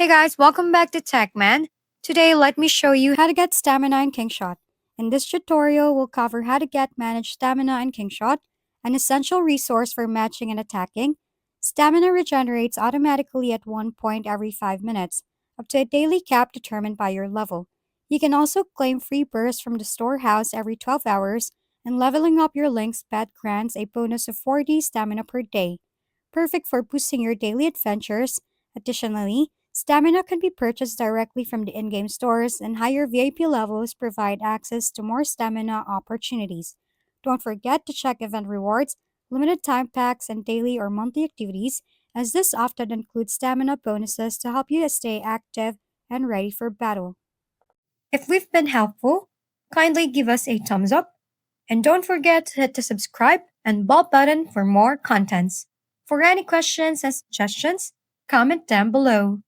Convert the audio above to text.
Hey guys, welcome back to TechMan. Today, let me show you how to get stamina in Kingshot. In this tutorial, we'll cover how to get managed stamina in Kingshot, an essential resource for matching and attacking. Stamina regenerates automatically at one point every 5 minutes, up to a daily cap determined by your level. You can also claim free bursts from the storehouse every 12 hours, and leveling up your link's pet grants a bonus of 40 stamina per day, perfect for boosting your daily adventures. Additionally, stamina can be purchased directly from the in-game stores, and higher VIP levels provide access to more stamina opportunities. Don't forget to check event rewards, limited time packs, and daily or monthly activities, as this often includes stamina bonuses to help you stay active and ready for battle. If we've been helpful, kindly give us a thumbs up, and don't forget to hit the subscribe and bell button for more contents. For any questions and suggestions, comment down below.